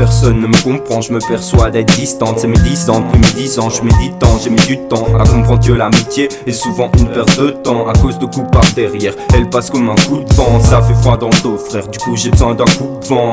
personne ne me comprend, je me perçois d'être distante. C'est mes 10 ans, depuis mes 10 ans, je méditant. J'ai mis du temps à comprendre que l'amitié est souvent une perte de temps. À cause de coups par derrière, elle passe comme un coup de vent. Ça fait froid dans le dos frère, du coup j'ai besoin d'un coup de vent.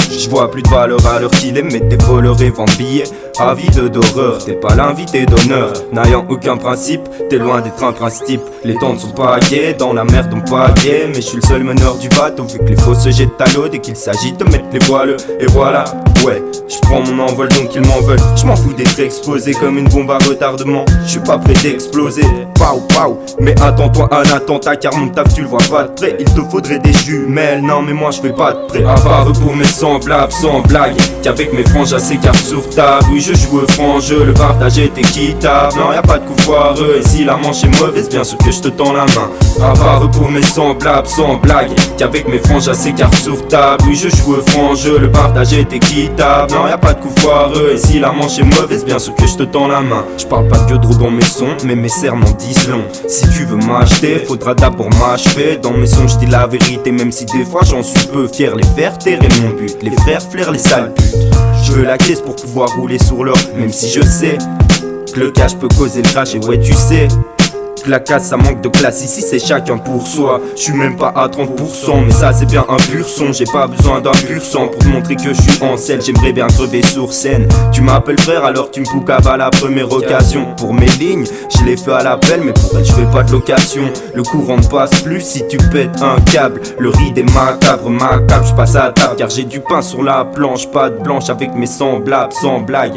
Je vois plus de valeur à l'heure qu'il est, mais des voleurs et vendent billets. Avide d'horreur, t'es pas l'invité d'honneur. N'ayant aucun principe, t'es loin d'être un principe. Les temps ne sont pas gais, dans la merde on pas gay. Mais je suis le seul meneur du bateau, vu que les faux se jettent à l'eau dès qu'il s'agit de mettre les voiles. Et voilà, ouais, je prends mon envol donc ils m'en veulent. Je m'en fous d'être explosé comme une bombe à retardement. Je suis pas prêt d'exploser, pow pow. Mais attends-toi à un attentat car mon taf tu le vois pas de près. Il te faudrait des jumelles, non mais moi je fais pas de près. À part eux pour mes semblables, sans blague. Qu'avec mes franges assez cartes sur table. Oui je joue au franc jeu, le partage est équitable. Non y'a pas de coup foireux, et si la manche est mauvaise, bien sûr que je te tends la main. À part eux pour mes semblables, sans blague. Qu'avec mes franges assez cartes sur table. Oui je joue au franc jeu, le partage est équitable. Non y'a pas de coup foireux, et si la manche est mauvaise, bien sûr que je te tends la main. Je parle pas que trop dans mes sons, mais mes serments disent long. Si tu veux m'acheter, faudra d'abord m'achever. Dans mes sons je dis la vérité, même si des fois j'en suis peu fier. Les faire taire est mon but, les frères flairent les sales putes. Je veux la caisse pour pouvoir rouler sur l'or, même si je sais que le cash peut causer le crash. Et ouais tu sais que la casse ça manque de classe, ici c'est chacun pour soi. Je suis même pas à 30%, mais ça c'est bien un pur son. J'ai pas besoin d'un pur sang pour te montrer que je suis en selle. J'aimerais bien crever sur scène. Tu m'appelles frère alors tu me poucaves à la première occasion. Pour mes lignes, je les fais à l'appel, mais pour elle je fais pas de location. Le courant ne passe plus si tu pètes un câble. Le riz est macabre, je passe à table car j'ai du pain sur la planche. Pas de blanche avec mes semblables, sans blague.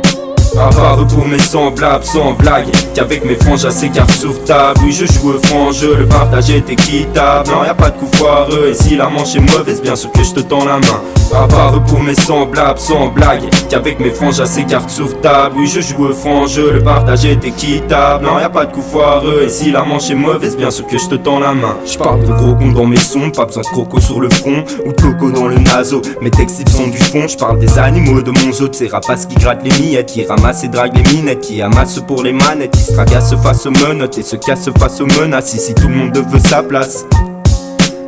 À part eux pour mes semblables, sans blague. Qu'avec mes franges assez cartes sur table. Oui je joue au franc jeu, le partage est équitable. Non y'a pas de coup foireux, et si la manche est mauvaise, bien sûr que je te tends la main. À part eux pour mes semblables, sans blague. Qu'avec mes franges assez cartes sur table. Oui je joue au franc jeu, le partage est équitable. Non y'a pas de coup foireux, et si la manche est mauvaise, bien sûr que je te tends la main. Je parle de gros cons dans mes sons, pas besoin de croco sur le front ou de coco dans le naso. Mes textes ils sont du fond, je parle des animaux de mon zoo. De ces rapaces qui grattent les miettes, qui ramassent et draguent les minettes, qui amassent pour les manettes, qui se tracassent face aux menottes et se cassent face aux menaces. Ici tout le monde veut sa place.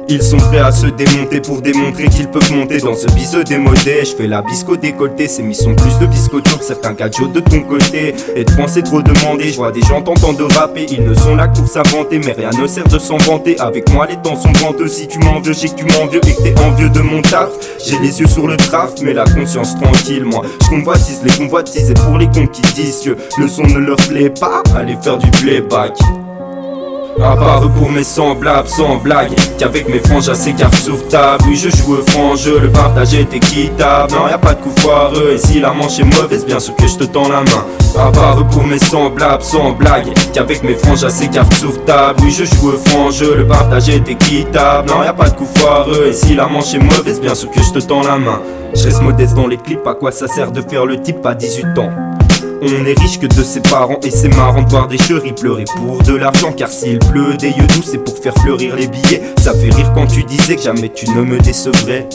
Ils sont prêts à se démonter pour démontrer qu'ils peuvent monter dans ce biseux démodé. Je fais la bisco décolletée, ces missions plus de biscotto que certains gadgets de ton côté. Et de penser trop demander, je vois des gens t'entendre rapper. Ils ne sont là que pour s'inventer, mais rien ne sert de s'en vanter. Avec moi les temps sont venteux, si tu m'en veux, j'ai que tu m'en veux et que t'es envieux de mon taf. J'ai les yeux sur le draft, mais la conscience tranquille. Moi je convoitise les convoitises, et pour les cons qui disent que le son ne leur plaît pas, allez faire du playback. À part eux pour mes semblables, sans blague. Qu'avec mes franges assez cartes sur table. Oui je joue au franc jeu, le partage est équitable. Non y'a pas de coup foireux, et si la manche est mauvaise, bien sûr que je te tends la main. À part eux pour mes semblables, sans blague. Qu'avec mes franges assez cartes sur table. Oui je joue au franc jeu, le partage est équitable. Non y'a pas de coup foireux, et si la manche est mauvaise, bien sûr que je te tends la main. Je reste modeste dans les clips, à quoi ça sert de faire le type à 18 ans. On est riche que de ses parents, et c'est marrant de voir des chéris pleurer pour de l'argent. Car s'il pleut des yeux doux, c'est pour faire fleurir les billets. Ça fait rire quand tu disais que jamais tu ne me décevrais.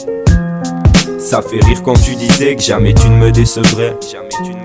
Ça fait rire quand tu disais que jamais tu ne me décevrais. Jamais tu ne